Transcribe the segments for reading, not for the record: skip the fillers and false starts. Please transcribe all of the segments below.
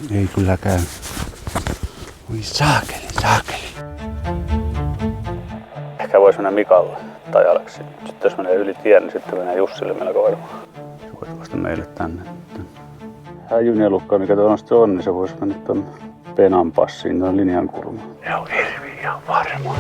Ei kyllä käy. Oi saakeli. Ehkä voisi mennä Mikalle tai Aleksiin. Sitten jos menee yli tien, niin sitten menee Jussille melko varmaan. Se voisi vasta meille tänne. Häjynielukka, mikä tuollaista on, niin se voisi mennä tuonne Penan passiin, tuon linjan kulmaan. Se on hirvi ihan varma.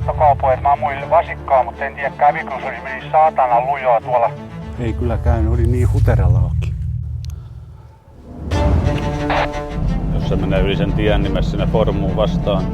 Tokaa pojat, mä ammuin vasikkaa, mutta en tiedä kävikö, se meni saatana lujaa tuolla. Ei kyllä käynyt, oli niin huteralla auki. Jos se menee yli sen tien, niin sinne formuun vastaan.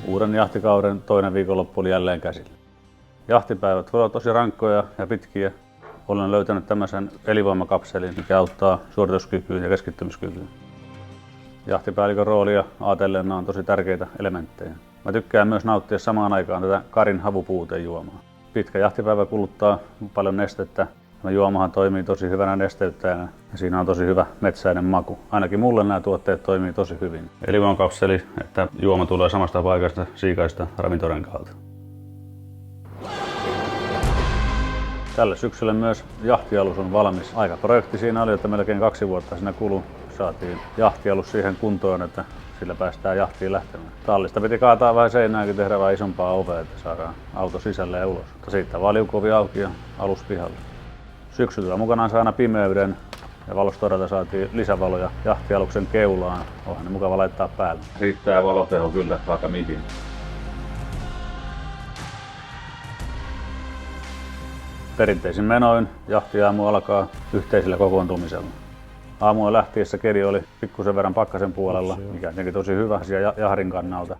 Uuden jahtikauden toinen viikonloppu oli jälleen käsillä. Jahtipäivät voivat olla tosi rankkoja ja pitkiä. Olen löytänyt tämmöisen elinvoimakapselin, mikä auttaa suorituskykyyn ja keskittymiskykyyn. Jahtipäällikön roolia ajatellen on tosi tärkeitä elementtejä. Mä tykkään myös nauttia samaan aikaan tätä Karin havupuutejuomaa. Pitkä jahtipäivä kuluttaa paljon nestettä. Tämä juomahan toimii tosi hyvänä nesteyttäjänä ja siinä on tosi hyvä metsäinen maku. Ainakin mulle nämä tuotteet toimii tosi hyvin. Elinvoimakapseli, että juoma tulee samasta paikasta siikaista ravintorenkaalta. Tälle syksylle myös jahtialus on valmis. Aikaprojekti siinä oli, että melkein 2 vuotta siinä kului. Saatiin jahtialus siihen kuntoon, että sillä päästään jahtiin lähtemään. Tallista piti kaataa vähän seinääkin, tehdä vähän isompaa ovea, että saadaan auto sisälle ja ulos. Mutta siitä vaan liukuovi auki ja alus pihalle. Syksyllä mukanaan saa aina pimeyden ja valostorelta saatiin lisävaloja jahtialuksen keulaan. Onhan ne mukava laittaa päälle. Riittää valoteho kyllä vaikka mihin. Perinteisin menoin jahtiaamu alkaa yhteisellä kokoontumisella. Aamulla lähtiessä keli oli pikkusen verran pakkasen puolella, mikä teki tosi hyvä asia jahdin kannalta.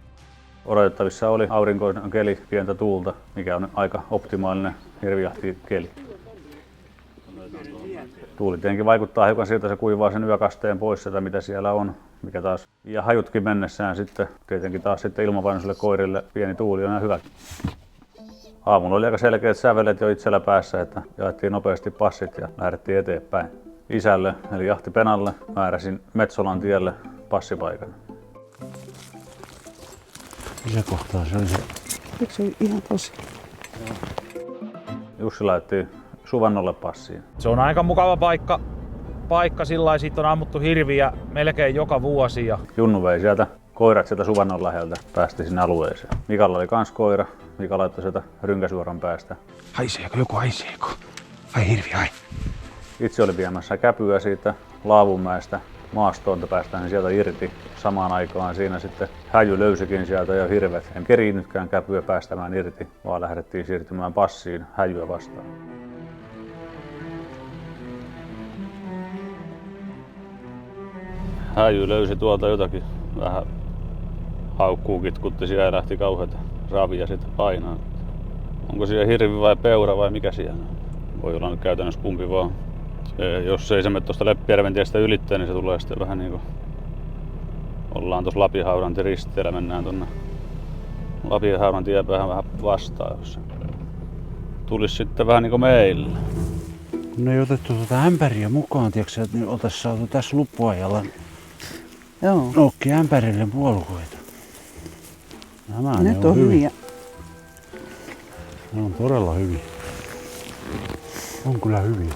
Odotettavissa oli aurinkoinen keli, pientä tuulta, mikä on aika optimaalinen hirvijahtikeli. Tuuli tietenkin vaikuttaa hiukan siltä, että se kuivaa sen yökasteen pois sitä, mitä siellä on. Mikä taas, ja hajutkin mennessään sitten, tietenkin taas sitten ilmapainoisille koirille pieni tuuli on ihan hyvä. Aamulla oli aika selkeät sävelet jo itsellä päässä, että jaettiin nopeasti passit ja lähdettiin eteenpäin. Isälle, eli jahtipenalle, määräsin Metsolan tielle passipaikan. Missä kohtaa se oli se? Eikö se ihan tosi? Jussi laittoi Suvannolle passiin. Se on aika mukava paikka sillä siitä on ammuttu hirviä melkein joka vuosi. Junnu vei sieltä koirat sieltä Suvannon läheltä, päästi sinne alueeseen. Mikalla oli kans koira, Mika laittoi sieltä Rynkäsuoran päästä. Haiseeko joku, haiseeko? Ai hirvi, ai. Itse oli viemässä käpyä siitä Laavunmäestä maastoon, että päästään sieltä irti. Samaan aikaan siinä sitten häjy löysikin sieltä jo hirvet. En keriinnytkään käpyä päästämään irti, vaan lähdettiin siirtymään passiin häjyä vastaan. Häjy löysi tuolta jotakin vähän haukkuu kitkutti siellä ja lähti kauheita ravia sitten painaa. Onko siellä hirvi vai peura vai mikä siellä on? Voi olla nyt käytännössä kumpi vaan. Jos ei se mene tuosta Leppijärven tiestä ylittää, niin se tulee sitten vähän niinku... Ollaan tuossa Lapinhaudantin risteellä, mennään tonne Lapinhaudan tiepäähän vähän vastaan, jos se tulisi sitten vähän niinku meille. Kun ei otettu tuota ämpäriä mukaan, tiiäksä, että niin oltais saatu tässä luppuajalla Joo. noukki ämpärille puolukoita. Nämä Nyt on hyviä. Ne on todella hyviä. On kyllä hyviä.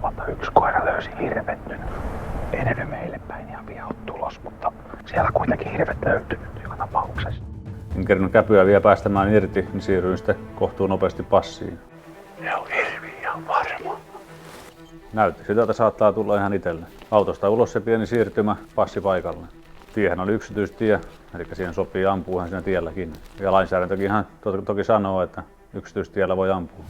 Tuolta yksi koira löysi hirvet nyt. Enemmän meille päin ihan pian tulos, mutta siellä kuitenkin hirvet löytyy joka tapauksessa. En kerran käpyä vielä päästämään irti, niin siirryin sitten kohtuun nopeasti passiin. Ne on hirviä ihan varma. Näytti sitä, että saattaa tulla ihan itselle. Autosta ulos se pieni siirtymä, passi paikalle. Tiehän oli yksityistie, eli siihen sopii ampuahan siinä tielläkin. Ja lainsäädäntökin ihan toki sanoo, että yksityistiellä voi ampua.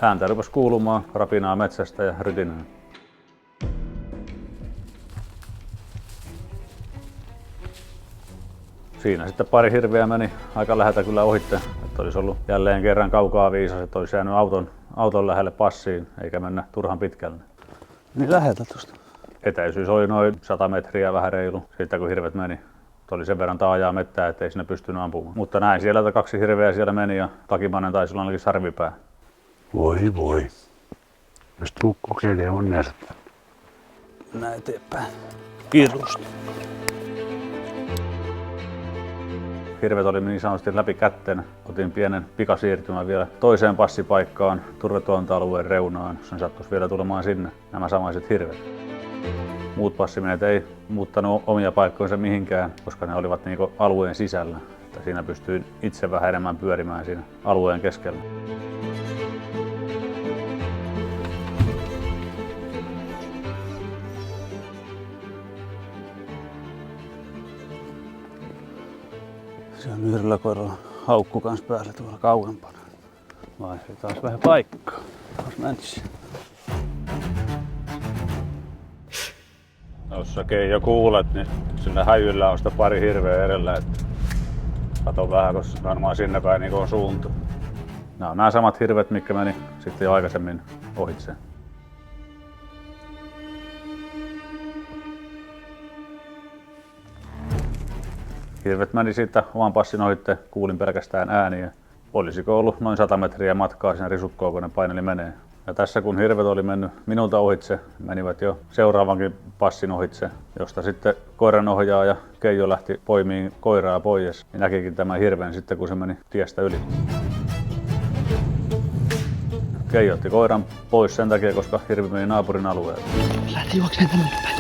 Ääntä rupesi kuulumaan, rapinaa metsästä ja rytinää. Siinä sitten pari hirveä meni aika läheltä kyllä ohitte. Että olisi ollut jälleen kerran kaukaa viisas, että olisi jäänyt auton lähelle passiin, eikä mennä turhan pitkälle. Niin läheltä tuosta. Etäisyys oli noin 100 metriä vähän reilu siitä kun hirvet meni. Oli sen verran taajaa mettää, ettei sinne pystynyt ampumaan. Mutta näin siellä, että 2 hirveä siellä meni ja takimainen taisi olla ainakin sarvipää. Voi voi. Jos tuu kokeilemaan onnesta. Näin eteenpäin. Kirrusta. Hirvet oli niin sanotusti läpi kätten. Otin pienen pikasiirtymän vielä toiseen passipaikkaan turvetuontoalueen reunaan, jos sattuisi vielä tulemaan sinne nämä samaiset hirvet. Muut passimiehet ei muuttanut omia paikkojensa mihinkään, koska ne olivat niinku alueen sisällä. Että siinä pystyi itse vähän enemmän pyörimään siinä alueen keskellä. Siellä on yhdellä koiralla haukku kans päällä tuolla kauempana. Vaihdetaan taas vähän paikkaa. Taas mäntsä. Jos sä Keijo kuulet, niin sillä häjyllä on sitä pari hirveä edellä. Kato vähän, koska varmaan sinne päin niin on suunta. Nämä on nämä samat hirvet, mitkä meni sitten jo aikaisemmin ohitse. Hirvet meni siitä oman passin ohitte, kuulin pelkästään ääniä. Olisiko ollut noin 100 metriä matkaa siinä risukkoon, kun ne paineli menee. Ja tässä kun hirvet oli mennyt minulta ohitse, menivät jo seuraavankin passin ohitse, josta sitten koiranohjaaja Keijo lähti poimiin koiraa pois. Niin näkikin tämän hirven sitten, kun se meni tiestä yli. Keijo otti koiran pois sen takia, koska hirvi meni naapurin alueelle. Lähti juokseen tänne päin.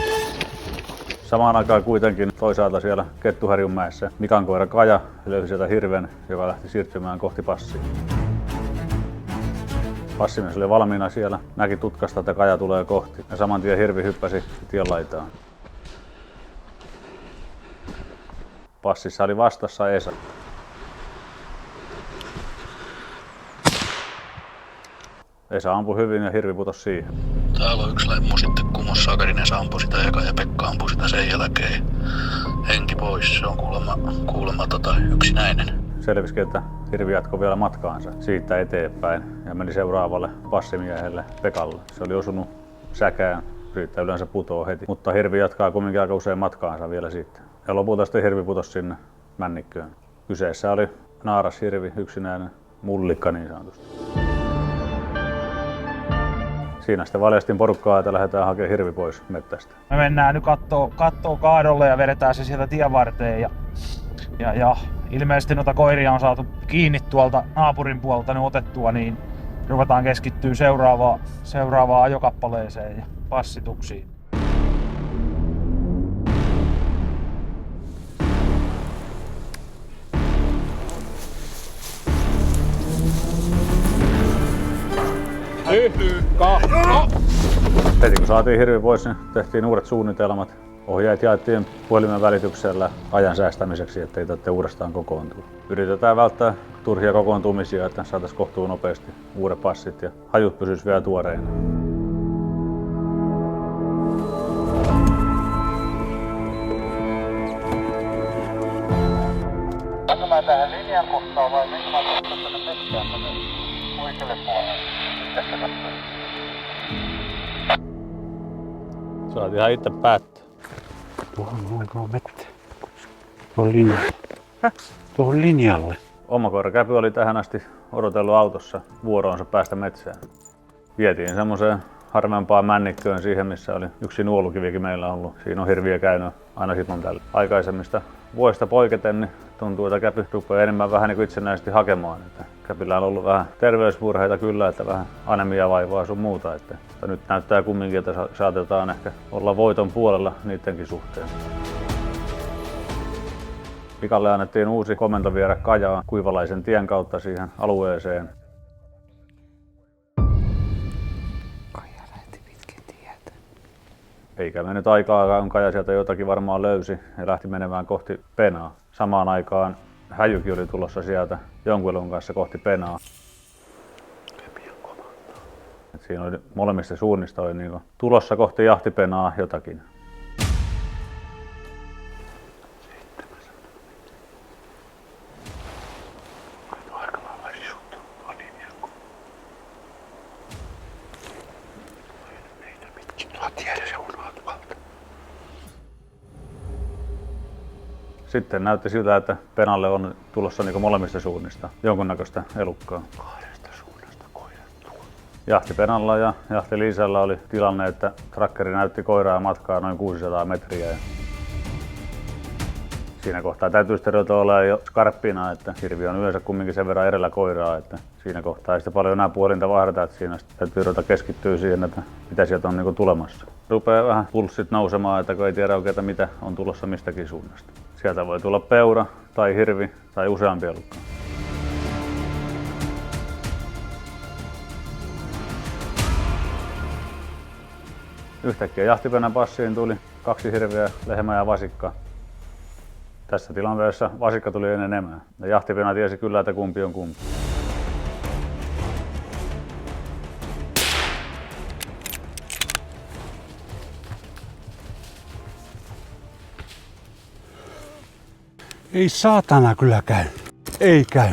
Samaan aikaan kuitenkin toisaalta siellä Kettuharjunmäessä Mikan koira Kaja löysi sieltä hirven, joka lähti siirtymään kohti passia. Passimies oli valmiina siellä, näki tutkasta, että Kaja tulee kohti ja saman tien hirvi hyppäsi tien laitaan. Passissa oli vastassa Esa. Esa ampui hyvin ja hirvi putosi siihen. Täällä on yksi lemmu sitten kumossa. Sakarinen ampui sitä eka ja Pekka ampui sitä sen jälkeen. Henki pois, se on kuulemma yksinäinen. Selvisikin, että hirvi jatkoi vielä matkaansa siitä eteenpäin ja meni seuraavalle passimiehelle Pekalle. Se oli osunut säkään, siitä yleensä putoo heti, mutta hirvi jatkaa kumminkin aika usein matkaansa vielä siitä. Ja lopulta sitten hirvi putosi sinne männikköön. Kyseessä oli naarashirvi, yksinäinen mullikka niin sanotusti. Siinä sitten valjastin porukkaa, että lähdetään hakemaan hirvi pois mettästä. Me mennään nyt kattoo kaadolle ja vedetään se sieltä tien varteen ja ilmeisesti noita koiria on saatu kiinni tuolta naapurin puolelta nyt otettua, niin ruvetaan keskittyä seuraavaan ajokappaleeseen ja passituksiin. Heti kun saatiin hirvi pois, niin tehtiin uudet suunnitelmat. Ohjeet jaettiin puhelimen välityksellä ajan säästämiseksi, ettei tarvitse uudestaan kokoontua. Yritetään välttää turhia kokoontumisia, että saataisiin kohtuun nopeasti uudet passit ja hajut pysyisi vielä tuoreina. tähän linjan kohtaan vai minkä mä tuossa tänne metsään tänne oikealle puolelle? Tässä katsoin. Saat ihan itse päättää. Tuohon mettä. Tuohon linjalle. Tuohon linjalle. Oma koirakäpy oli tähän asti odotellut autossa vuoroonsa päästä metsään. Vietiin semmoiseen harvempaan männikköön siihen, missä oli yksi nuolukivikin meillä ollut. Siinä on hirviä käynyt aina silloin tällä. Aikaisemmista vuodesta poiketen niin tuntuu, että käpy rupeaa enemmän vähän niin kuin itsenäisesti hakemaan. Että käpillä on ollut vähän terveysmurheita kyllä, että vähän anemia vaivaa sun muuta. Että nyt näyttää kumminkin, että saatetaan ehkä olla voiton puolella niidenkin suhteen. Pikalle annettiin uusi komento viedä Kajaa Kuivalaisen tien kautta siihen alueeseen. Kaija lähti pitkin tietä. Eikä mennyt aikaakaan, Kaja sieltä jotakin varmaan löysi ja lähti menemään kohti Penaa. Samaan aikaan Häjykin oli tulossa sieltä Jonkuilun kanssa kohti Penaa. Et siinä oli molemmista suunnista oli niin tulossa kohti Jahtipenaa jotakin. Sitten näytti siltä, että Penalle on tulossa niin molemmista suunnista jonkunnäköistä elukkaa. Kahdesta suunnasta koirat. Jahti Penalla ja Jahti Liisalla oli tilanne, että trakkeri näytti koiraa matkaa noin 600 metriä. Ja siinä kohtaa täytyy sitten ruveta olla jo skarppina, että hirvi on yleensä kumminkin sen verran edellä koiraa, että siinä kohtaa ei sitä paljon enää puolinta vahdata, että siinä täytyy ruveta keskittyä siihen, että mitä sieltä on niin tulemassa. Rupeaa vähän pulssit nousemaan, että kun ei tiedä oikein mitä on tulossa mistäkin suunnasta. Sieltä voi tulla peura tai hirvi tai useampi elukka. Yhtäkkiä Jahtipenän passiin tuli 2 hirveä, lehmä ja vasikka. Tässä tilanteessa vasikka tuli ennen emää. Ja Jahtipena tiesi kyllä, että kumpi on kumpi. Ei saatana kyllä käy. Ei käy.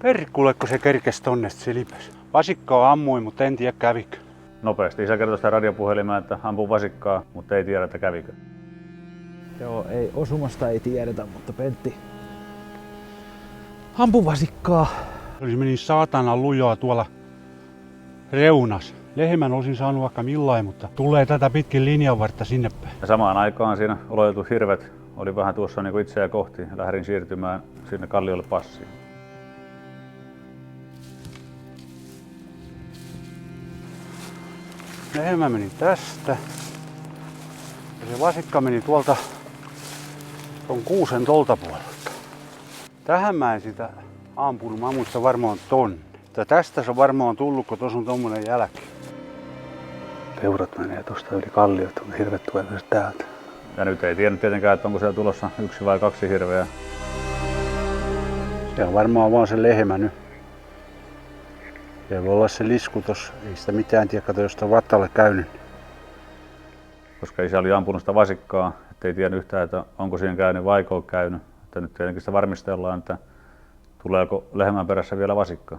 Perkulle, kun se kerkesi tonne, se lipäs. Vasikkaa ammui, mutta en tiedä kävikö. Nopeasti isä kertoi sitä radiopuhelimeen, että ampuu vasikkaa, mutta ei tiedä, että kävikö. Joo, ei, osumasta ei tiedetä, mutta Pentti ampui vasikkaa. Se meni saatana lujaa tuolla reunas. Lehmän olisin saanut vaikka millain, mutta tulee tätä pitkin linjan vartta sinne päin. Ja samaan aikaan siinä olotetut hirvet oli vähän tuossa niin kuin itseä kohti. Lähdin siirtymään sinne kalliolle passiin. Lehmä meni tästä. Ja se vasikka meni tuolta ton kuusen tolta puolelta. Tähän mä en sitä ampunut. Mä muistan varmaan tonne. Tästä se on varmaan tullut, kun tuossa on tommonen jälki. Peurat menee tuosta yli kalliota, kun hirvet tulee myös täältä. Ja nyt ei tiedä tietenkään, että onko siellä tulossa 1 vai 2 hirveä. Se on varmaan vaan se lehmä nyt. Se voi olla se lisku tossa. Ei sitä mitään tiedä, kato jos on vattalle käynyt. Koska isä oli ampunut sitä vasikkaa, ettei tiedä yhtään, että onko siihen käynyt vai onko käynyt. Että nyt tietenkin sitä varmistellaan, että tuleeko lehmän perässä vielä vasikkaa.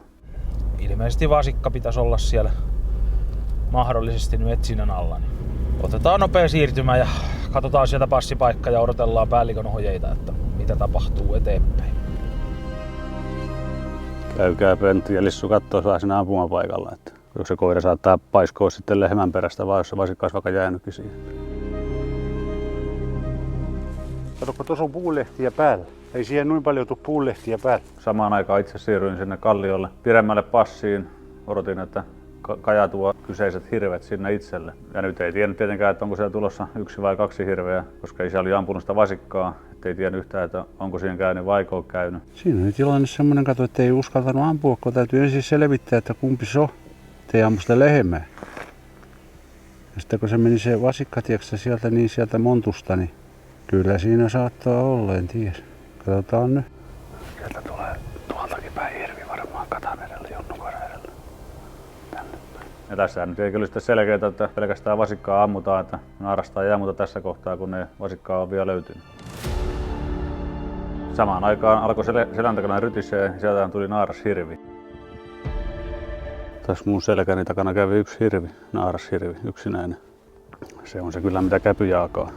Ilmeisesti vasikka pitäisi olla siellä mahdollisesti nyt etsinnän alla. Niin otetaan nopea siirtymä ja katsotaan sieltä passipaikka ja odotellaan päällikön ohjeita, että mitä tapahtuu eteenpäin. Käykää Pentti ja Lissu kattoo vähän siinä ampumapaikalla, että jos se koira saattaa paiskoa sitten lehmän perästä, vai jos se vasikka olisi vaikka jäänytkin siihen. Kato, kun tuossa on puulehtiä päällä. Ei siihen noin paljon tule puulehtiä päällä. Samaan aikaan itse siirryin sinne kalliolle pidemmälle passiin. Odotin, että Kaja tuo kyseiset hirvet sinne itselle. Ja nyt ei tiedä tietenkään, että onko siellä tulossa 1 vai 2 hirveä, koska isä oli ampunut sitä vasikkaa. Ei tiedä yhtään, että onko siihen käynyt vai onko käynyt. Siinä oli tilanne semmoinen, että ei uskaltanut ampua, kun täytyy ensin selvittää, että kumpi se on. Ettei ampu sitä lehmää. Ja sitten kun se meni se vasikka, tiedätkö, sieltä niin sieltä montusta, niin kyllä siinä saattaa olla, en tiedä. Katsotaan nyt. Sieltä tulee tuoltakin päin hirvi varmaan Katan edellä, Junnukoiran edellä. Tänne päin. Ja tässä nyt ei kyllä sitten selkeää, että pelkästään vasikkaa ammutaan, että naarastaa ei ammuta tässä kohtaa, kun ne vasikkaa on vielä löytynyt. Samaan aikaan alkoi selän takana rytisee ja sieltä tuli naarashirvi. Tässä mun selkäni takana kävi yksi hirvi, naarashirvi, yksinäinen. Se on se kyllä mitä käpy jaakaa.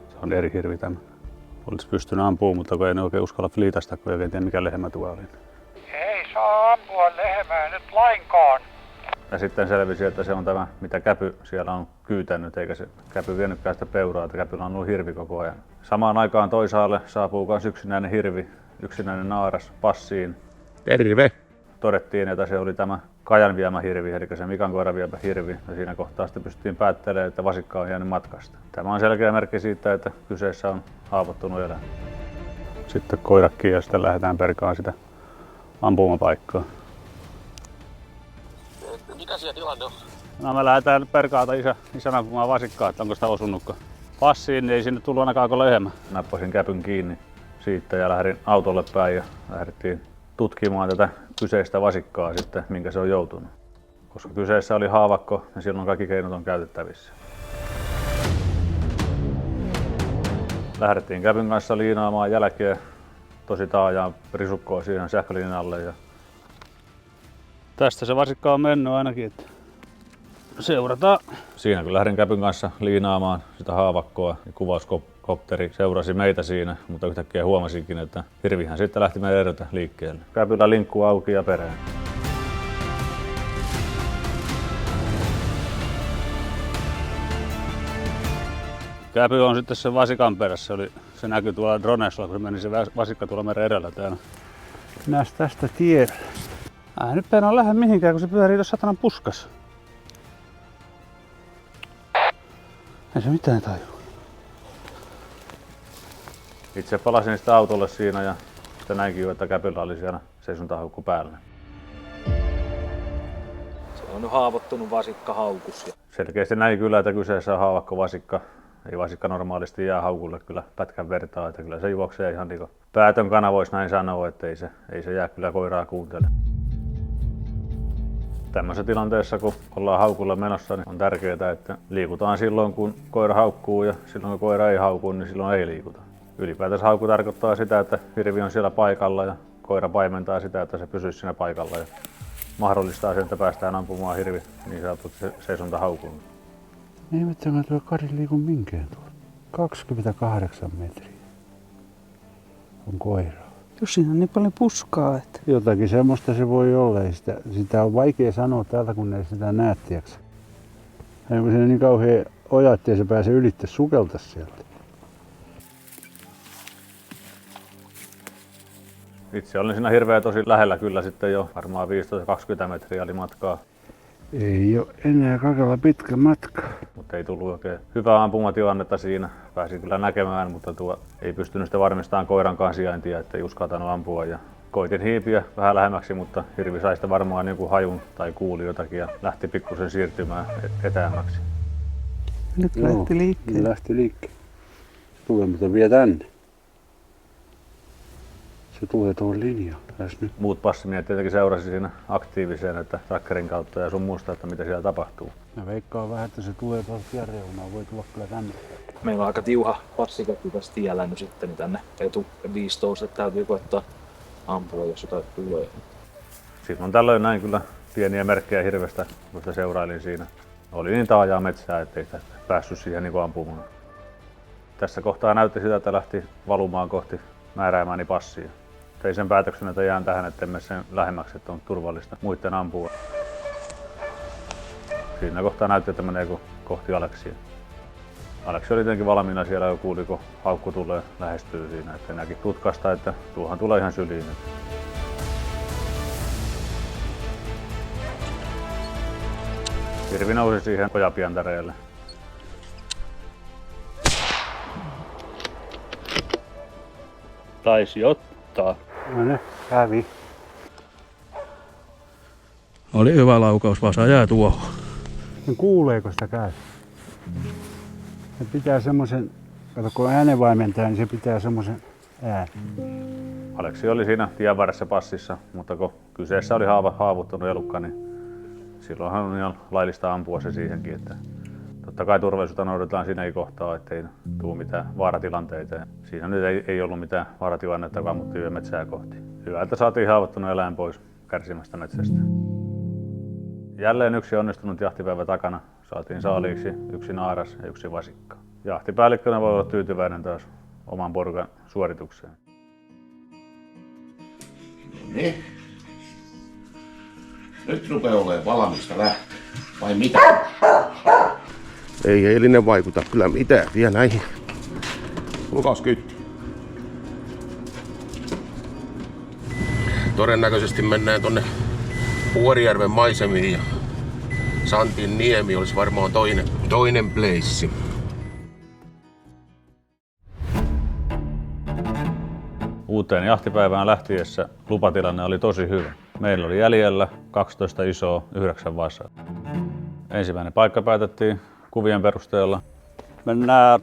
Se on eri hirvi tämä. Olisi pystynyt ampumaan, mutta kun ei ne oikein uskalla fliitasta, kun ei oikein tiedä mikä lehmä tuo oli. Ei saa ampua lehmää nyt lainkaan. Ja sitten selvisi, että se on tämä, mitä käpy siellä on kyytänyt, eikä se käpy vienytkään sitä peuraa, että käpyllä on ollut hirvi koko ajan. Samaan aikaan toisaalle saapuu myös yksinäinen hirvi, yksinäinen naaras passiin. Terve! Todettiin, että se oli tämä Kajan viemä hirvi, eli se Mikan koiran viemä hirvi. Ja siinä kohtaa sitten pystyttiin päättelemään, että vasikka on jäänyt matkasta. Tämä on selkeä merkki siitä, että kyseessä on haavoittunut eläin. Sitten koirakkiin ja sitten lähdetään perkaan sitä ampumapaikkaa. Mikä siellä tilanne on? No me lähdetään perkaata isän ampumaan vasikkaa, että onko sitä osunutkaan. Passiin niin ei sinne tullut ainakaan kuin lehmä. Nappasin käpyn kiinni siitä ja lähdin autolle päin ja lähdettiin tutkimaan tätä kyseistä vasikkaa sitten, minkä se on joutunut. Koska kyseessä oli haavakko ja silloin kaikki keinot on käytettävissä. Lähdettiin käpyn kanssa liinaamaan jälkeen tosi taajaan risukkoa siihen sähkölinjalle. Ja Tästä se vasikka on mennyt ainakin, että seurataan. siinä kun lähdin käpyn kanssa liinaamaan sitä haavakkoa, niin kuvauskopteri seurasi meitä siinä, mutta yhtäkkiä huomasinkin, että hirvihän sitten lähti meidän edeltä liikkeelle. Käpyllä linkku auki ja perään. Käpy on sitten sen vasikan perässä. Se näkyy tuolla dronessa, kun se meni se vasikka tuolla meren edellä täällä. Näistä tästä tiedä. Nyt en ole lähde mihinkään, kun se pyörii tuossa satanan puskas. Ei se mitään tajua. Itse palasin sitä autolle siinä ja sitten näinkin jo, että käpyllä oli siellä seisontahaukku päällä. Se on nyt haavoittunut vasikka haukus. Selkeästi näin kyllä, että kyseessä on haavakko vasikka. Ei vasikka normaalisti jää haukulle kyllä pätkän vertaa, että kyllä se juoksee ihan niin päätön kana voisi näin sanoa, että ei se jää kyllä koiraa kuuntele. Tämmöisessä tilanteessa, kun ollaan haukulla menossa, niin on tärkeää, että liikutaan silloin, kun koira haukkuu ja silloin, kun koira ei hauku, niin silloin ei liikuta. Ylipäätänsä haukku tarkoittaa sitä, että hirvi on siellä paikalla ja koira paimentaa sitä, että se pysyisi siinä paikalla ja mahdollistaa sen, että päästään ampumaan hirvi niin sanotusti seisontahaukun. Ei mitään, tuo Kari liiku minkään tuolla. 28 metriä on koira. Jos siinä on niin paljon puskaa, että... Jotakin semmoista se voi olla. Ei sitä on vaikea sanoa täältä, kun ei sitä näe, tiiäksä. Ja kun siinä niin kauhean oja, ettei se pääse ylitte sukelta sieltä. Itse olin siinä hirveä tosi lähellä kyllä sitten jo, varmaan 15-20 metriä oli matkaa. Ei ole enää kakalla pitkä matka. Mutta ei tullut oikein hyvää ampumatilannetta siinä. Pääsin kyllä näkemään, mutta ei pystynyt sitä varmistamaan koirankaan sijaintia, ettei uskaltanut ampua. Ja koitin hiipiä vähän lähemmäksi, mutta hirvi sai sitä varmaan joku hajun tai kuuli jotakin ja lähti pikkusen siirtymään etäämmäksi. Nyt lähti liikkeelle. Lähti liikkeelle. Se tulee mutta vielä tänne. Se tulee tuohon linjaan. Nyt. Muut passimiehet tietenkin seurasi siinä aktiiviseen, että trackerin kautta ja sun muusta, että mitä siellä tapahtuu. Mä veikkaan vähän, että se tulee tuolta tien reunaan. Voi tulla kyllä tänne. Meillä on aika tiuha passiketju tässä tiellä nyt sitten niin tänne etu 15, että täytyy koettaa ampua, jos jotain tulee. Sitten on tällöin näin kyllä pieniä merkkejä hirvestä, kun sitä seurailin siinä. Oli niin taajaa metsää, ettei sitä päässyt siihen niin ampumaan. Tässä kohtaa näytti sitä, että lähti valumaan kohti määräämääni passia. Tein sen päätöksen, että jään tähän, ettei mene sen lähemmäksi, että on turvallista muiden ampua. Siinä kohtaa näytti, että menee kohti Aleksia. Aleksi oli tietenkin valmiina siellä jo kuuli, kun haukku tulee lähestyy siinä, että näki tutkasta, että tuohan tulee ihan syliin. Hirvi nousi siihen ojapientareelle. Taisi ottaa. No ne, kävi. Oli hyvä laukaus, vasa jää tuohon. No kuuleeko sitä käy? Se pitää semmoisen, kato kun äänenvaimentaa, niin se pitää semmoisen äänen. Aleksi oli siinä tien varressa passissa, mutta kun kyseessä oli haavoittunut elukka, niin silloinhan on ihan laillista ampua se siihenkin. Että Totta kai turvallisuutta noudatetaan siinäkin kohtaa, ettei tule mitään vaaratilanteita. Siinä nyt ei ollut mitään vaaratilannetta, joka ammuttiin metsää kohti. Hyvä, että saatiin haavoittunut eläin pois kärsimästä metsästä. Jälleen yksi onnistunut jahtipäivä takana. Saatiin saaliiksi 1 naaras ja 1 vasikka. Jahtipäällikkönä voi olla tyytyväinen taas oman porukan suoritukseen. Niin. Nyt rupeaa olemaan valmista lähteä. Vai mitä? Ei eilinen vaikuta kyllä mitään vielä näihin. Lukas kytti. Todennäköisesti mennään tonne Vuorijärven maisemiin ja Santin niemi olisi varmaan toinen place. Uuteen jahtipäivään lähtiessä lupatilanne oli tosi hyvä. Meillä oli jäljellä 12 isoa 9 vasaa. Ensimmäinen paikka päätettiin kuvien perusteella. Mennään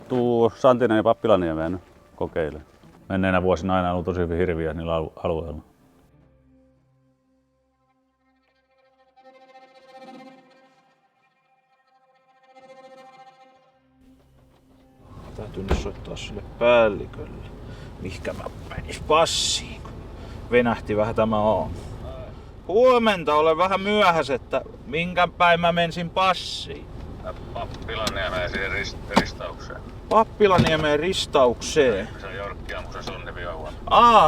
Santinen ja Pappilaniemeen kokeilemaan. Menneinä vuosina aina on ollut tosi hyvin hirviä niillä alueilla. Täytyy nyt soittaa sille päällikölle. Mihkä mä menis passiin, kun venähti vähän tämä aamu. Huomenta, olen vähän myöhässä, että minkä päin mä mensin passiin. Pappilaniemen ristaukseen. Pappilaniemen ristaukseen. Se on Jorkkiammusen sonneviaua.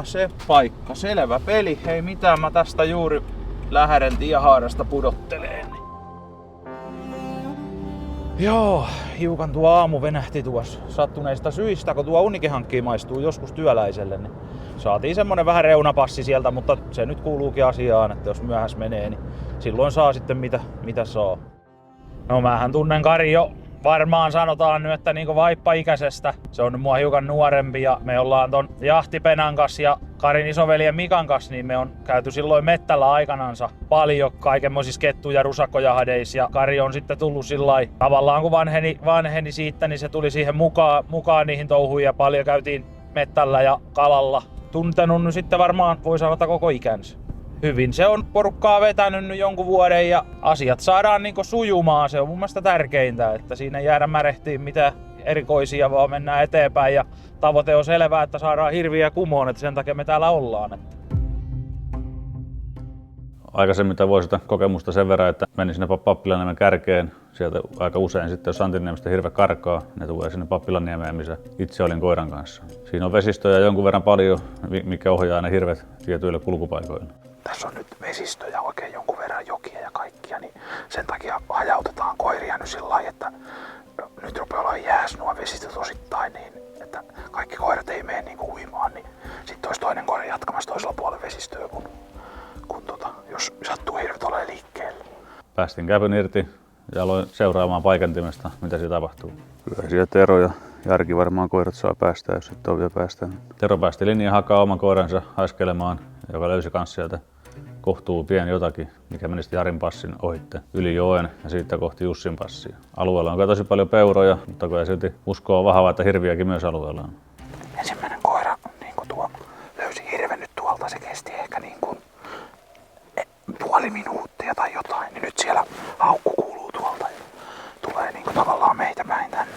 Se paikka. Selvä peli. Hei mitään, mä tästä juuri lähden tiehaarasta pudotteleen. Joo, hiukan tuo aamu venähti tuossa sattuneista syistä, kun tuo unikehankki maistuu joskus työläiselle, niin saatiin semmonen vähän reunapassi sieltä, mutta se nyt kuuluukin asiaan, että jos myöhäs menee, niin silloin saa sitten mitä saa. No mähän tunnen Kari jo varmaan sanotaan nyt, että niinku vaippaikäisestä. Se on mua hiukan nuorempi ja me ollaan ton Jahtipenan kanssa ja Karin isoveljen Mikan kanssa, niin me on käyty silloin mettällä aikanansa paljon kaikenmoisissa kettu- ja rusakkojahadeissa. Ja Kari on sitten tullut sillai, tavallaan kun vanheni siitä, niin se tuli siihen mukaan niihin touhuihin ja paljon käytiin mettällä ja kalalla. Tuntenut nyt sitten varmaan voi sanoa koko ikänsä. Hyvin se on porukkaa vetänyt nyt jonkun vuoden ja asiat saadaan niinku sujumaan. Se on mun mielestä tärkeintä, että siinä ei jäädä märehtiin mitään erikoisia, vaan mennään eteenpäin. Ja tavoite on selvää, että saadaan hirviä kumoon, että sen takia me täällä ollaan. Aikaisemmin voi sitä kokemusta sen verran, että meni sinne Pappilaniemen kärkeen. Sieltä aika usein sitten, jos Santinniemestä hirve karkaa, ne tulee sinne Pappilaniemeen, missä itse olin koiran kanssa. Siinä on vesistöjä jonkun verran paljon, mikä ohjaa ne hirvet tietyille kulkupaikoille. Tässä on nyt vesistöjä oikein jonkun verran jokia ja kaikkia, niin sen takia hajautetaan koiria nyt sillä lailla, että nyt rupeaa olla jääs nuo vesistöt osittain, niin että kaikki koirat ei mene niin kuin uimaan, niin sitten olisi toinen koira jatkamassa toisella puolella vesistöä, kun jos sattuu hirvet olemaan liikkeellä. Päästin käpyn irti ja aloin seuraamaan paikantimesta, mitä siellä tapahtuu. Kyllä siellä Tero ja Jarki varmaan koirat saa päästä, jos sitten on vielä päästään. Tero päästi linjan hakaa oman koiransa haiskelemaan, joka löysi kans sieltä kohtuu pieni jotakin, mikä meni sitten Jarin passin ohitte yli joen ja siitä kohti Jussin passia. Alueella on tosi paljon peuroja, mutta kun ei silti uskoa vahvaa, että hirviäkin myös alueella on. Ensimmäinen koira niin tuo löysi hirven nyt tuolta, se kesti ehkä niin kuin puoli minuuttia tai jotain, niin nyt siellä haukku kuuluu tuolta ja tulee niin kuin tavallaan meitä päin tänne.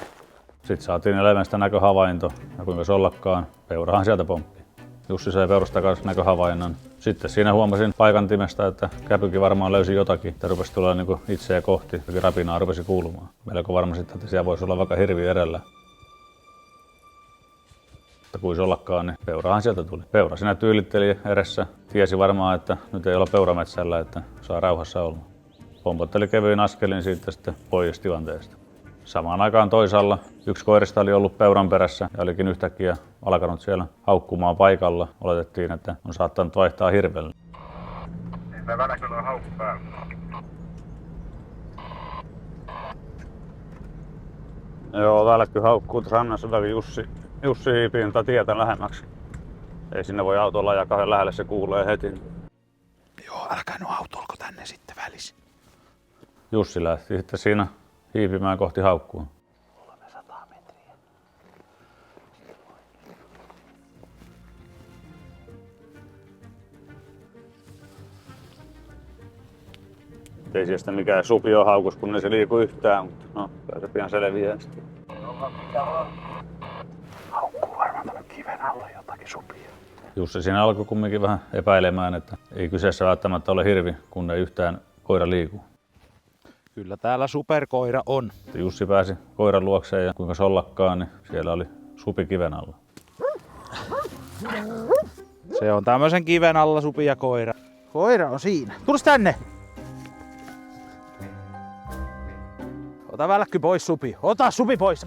Sitten saatiin eläimestä näköhavainto ja kuinka se ollakaan, peurahan sieltä pomppi. Jussi sai peurasta kanssa näköhavainnon. Sitten siinä huomasin paikantimesta, että käpykin varmaan löysi jotakin, että rupesi tulla niin itseä kohti. Jokin rapinaa rupesi kuulumaan. Melko varma sitten, että siellä voisi olla vaikka hirvi edellä. Mutta kuin se ollakaan, niin peurahan sieltä tuli. Peura siinä tyylitteli edessä. Tiesi varmaan, että nyt ei olla peurametsällä, että saa rauhassa olla. Pompotteli kevyin askelin siitä sitten pois tilanteesta. Samaan aikaan toisaalla yksi koirista oli ollut peuran perässä ja olikin yhtäkkiä alkanut siellä haukkumaan paikalla. Oletettiin, että on saattanut vaihtaa hirvelle. Me välä kyllä on haukku päällä. Joo, välkky haukkuu tuossa rannassa jotakin Jussi hiipii tietä lähemmäksi. Ei sinne voi autolla ajaa kauhean lähelle, se kuulee heti. Joo, älkää nyt autolko tänne sitten välissä. Jussi lähti sitten siinä hiipimään kohti haukkua. 300 metriä. Ei siellä sitten mikään supi ole haukus, kun ei se liiku yhtään, mutta no, se pian selviää sitten. Haukkuu varmaan tämän kiven alla jotakin supia. Jussi siinä alkoi kumminkin vähän epäilemään, että ei kyseessä välttämättä ole hirvi, kun ei yhtään koira liiku. Kyllä täällä superkoira on. Jussi pääsi koiran luokseen ja kuinka sollakkaan, niin siellä oli supi kiven alla. Se on tämmöisen kiven alla supi ja koira. Koira on siinä. Tulis tänne! Ota välkky pois supi. Ota supi pois.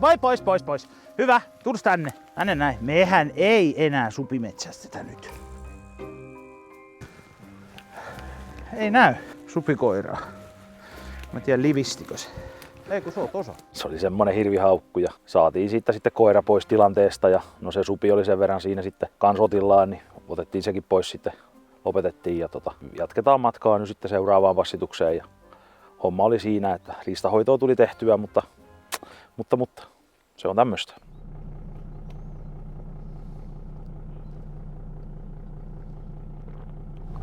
Pois. Hyvä, tulis tänne. Tänne näin. Mehän ei enää supimetsästetä nyt. Ei näy supikoiraa. Mä tiedän livistikö se. Ei kun se on tosa. Se oli semmonen hirvihaukku ja saatiin siitä sitten koira pois tilanteesta ja no se supi oli sen verran siinä sitten kansotillaan, niin otettiin sekin pois sitten, lopetettiin ja jatketaan matkaa nyt sitten seuraavaan passitukseen ja homma oli siinä, että riistahoitoa tuli tehtyä, mutta se on tämmöistä.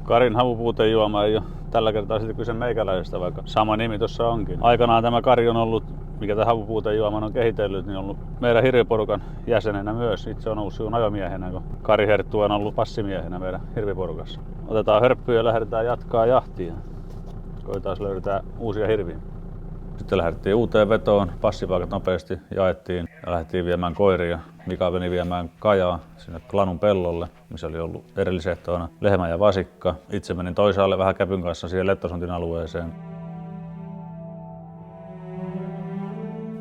Karin havupuuteen juoma ei ole tällä kertaa sitten kyse meikäläisestä, vaikka sama nimi tuossa onkin. Aikanaan tämä Kari on ollut, mikä tämä havupuuteen juoman on kehitellyt, niin on ollut meidän hirviporukan jäsenenä myös. Itse on ollut sinun ajomiehenä, kun Kari Herttu on ollut passimiehenä meidän hirviporukassa. Otetaan hörppyä ja lähdetään jatkaa jahtia. Koitaan löydetään uusia hirviä. Sitten lähdettiin uuteen vetoon, passipaikat nopeasti jaettiin ja lähdettiin viemään koiria. Mika meni viemään Kajaa sinne Klanun pellolle, missä oli ollut edellisehtoona lehmä ja vasikka. Itse menin toisaalle vähän käpyn kanssa siihen Lettosontin alueeseen.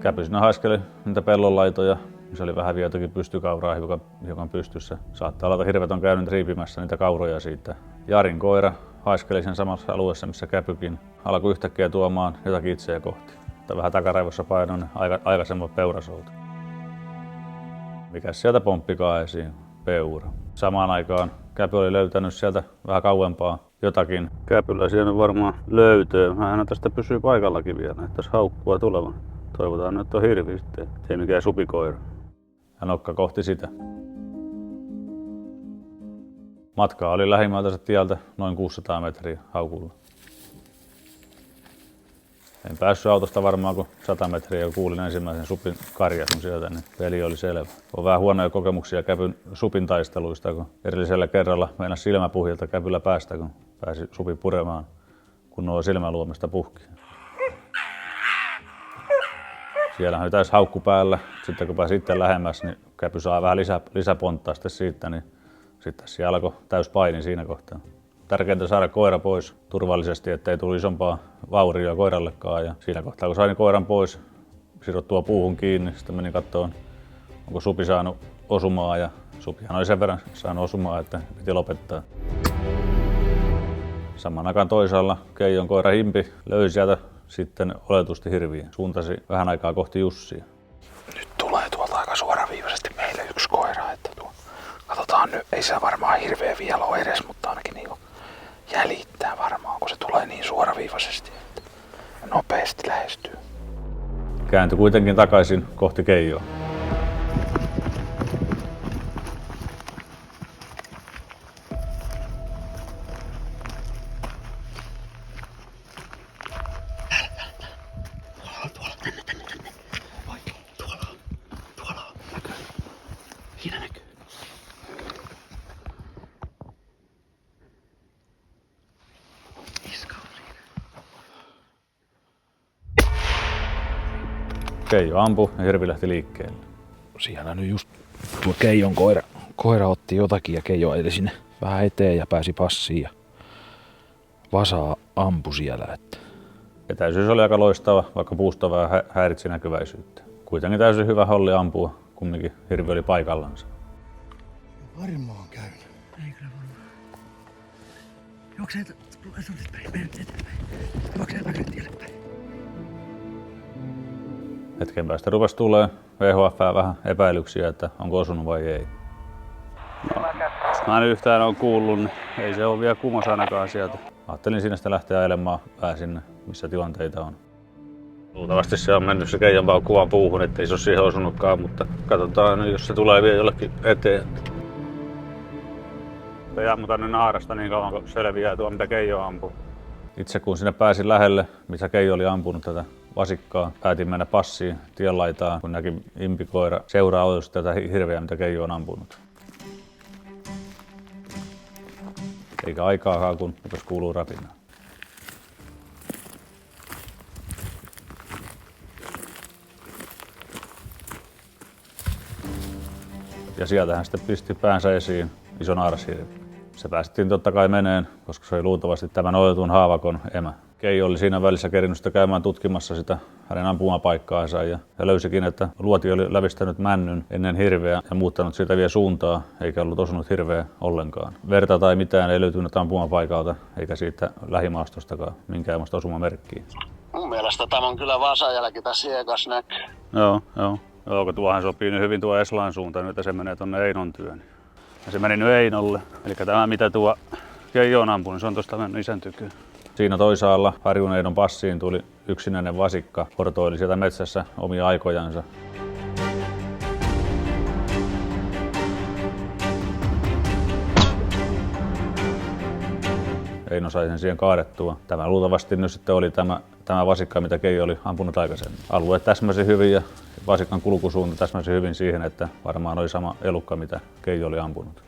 Käpy sinne haiskeli niitä pellonlaitoja, missä oli vähän vietokin pystykauraa hiukan pystyssä. Saattaa olla, että hirvet on käynyt riipimässä niitä kauroja siitä. Jarin koira haiskeli sen samassa alueessa, missä käpykin. Alkoi yhtäkkiä tuomaan jotakin itseä kohti. Vähän takaraivossa painoin aikaisemmin peurasolta. Mikäs sieltä pomppikaan esiin? Peura. Samaan aikaan Käpy oli löytänyt sieltä vähän kauempaa jotakin. Käpyllä siellä varmaan löytöä. Hän tästä pysyy paikallakin vielä, että tässä haukkua tulevan. Toivotaan, että on hirvi sitten, ei mikään supikoira. Hän nokka kohti sitä. Matkaa oli lähimmältä tieltä noin 600 metriä haukulla. En päässyt autosta varmaan kuin 100 metriä ja kuulin ensimmäisen supin karjasun sieltä, niin peli oli selvä. On vähän huonoja kokemuksia Käpyn supin taisteluista, kun edellisellä kerralla meinasi silmäpuhjilta Käpyllä päästä, kun pääsi supi puremaan, kun nuo silmäluomista puhki. Siellä oli täys haukku päällä. Sitten kun pääsi itse lähemmäs, niin Käpy saa vähän lisäponttaa sitten siitä, niin sitten siellä alkoi täys paini siinä kohtaa. Tärkeintä saada koira pois turvallisesti, ettei tuli isompaa vaurioa koirallekaan. Ja siinä kohtaa, kun sain koiran pois, sidottua puuhun kiinni, sitten menin katsomaan, onko supi saanut osumaa. Ja supihan oli sen verran saanut osumaa, että piti lopettaa. Saman aikaan toisaalla Keijon koira Himpi löysi sieltä sitten oletusti hirviä. Suuntasi vähän aikaa kohti Jussia. Nyt tulee tuolta aika suoraviivaisesti meille yksi koira, että katsotaan nyt, ei se varmaan hirveä vielä ole edes, mutta ainakin niin jäljittää varmaan, kun se tulee niin suoraviivaisesti, että nopeasti lähestyy. Kääntyi kuitenkin takaisin kohti Keijoa. Keijo ampui ja hirvi lähti liikkeelle. Siellä nyt just tuo Keijon koira otti jotakin ja Keijo eli sinne vähän eteen ja pääsi passiin ja Vasaa ampui siellä. Että. Etäisyys oli aika loistava, vaikka puusta vähän häiritsi näkyväisyyttä. Kuitenkin täysin hyvä holli ampua, kumminkin hirvi oli paikallansa. Varmaan käynyt. Ei kyllä varmaan. Juoksee suunnit päin, eteenpäin. Juoksee takaisin tielle päin. Hetken päästä rupesi tulee VHF:ää vähän epäilyksiä, että onko osunut vai ei. No, jos mä en yhtään ole kuullut, niin ei se ole vielä kumos ainakaan sieltä. Ajattelin sinne sitä lähteä ajelemaan vähän sinne, missä tilanteita on. Luultavasti se on mennyt se Keijon paukkuvan puuhun, ettei se ole siihen osunutkaan, mutta katsotaan, jos se tulee vielä jollekin eteen. Ja ammutaan nyt naarasta niin kauan, kun selviää tuo, mitä Keijo ampuu. Itse kun sinne pääsin lähelle, missä Keijo oli ampunut tätä vasikkaa, päätin mennä passiin tienlaitaan, kun näki impikoira seuraa otosta tätä hirveä, mitä Keijo on ampunut. Eikä aikaakaan, kun rupesi kuuluu rapinaa. Ja sieltähän sitten pisti päänsä esiin iso naarashirvi. Se päästettiin totta kai meneen, koska se oli luultavasti tämän otetun haavakon emä. Keijo oli siinä välissä kerinyt sitä käymään tutkimassa sitä hänen ampumapaikkaansa ja löysikin, että luoti oli lävistänyt männyn ennen hirveä ja muuttanut siitä vielä suuntaa, eikä ollut osunut hirveä ollenkaan. Verta tai mitään ei löytynyt ampumapaikalta, eikä siitä lähimaastostakaan minkäänlaista osumamerkkiä. Mun mielestä tämä on kyllä vasajälki tässä hiekas näkyy. Joo, kun tuohan sopii nyt hyvin tuo Eslan suuntaan, että se menee tonne Einon työn. Ja se meni nyt Einolle. Eli tämä mitä tuo Keijo on ampunut, se on tuosta mennyt isän tykyyn. Siinä toisaalla Harjun Einon passiin tuli yksinäinen vasikka, hortoili sieltä metsässä omia aikojansa. Eino sai sen siihen kaadettua. Tämä luultavasti nyt sitten oli tämä vasikka, mitä Keijo oli ampunut aikaisemmin. Alue täsmäsi hyvin ja vasikan kulkusuunta täsmäsi hyvin siihen, että varmaan oli sama elukka, mitä Keijo oli ampunut.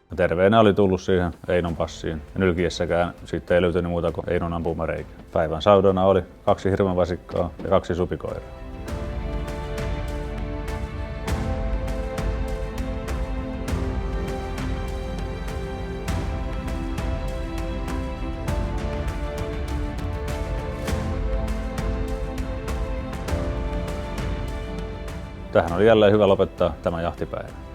Ja terveenä oli tullut siihen Einon passiin. Ja nylkiessäkään siitä ei löytynyt muuta kuin Einon ampumareikä. Päivän saudona oli 2 hirvenvasikkaa ja 2 supikoiraa. Tähän oli jälleen hyvä lopettaa tämä jahtipäivä.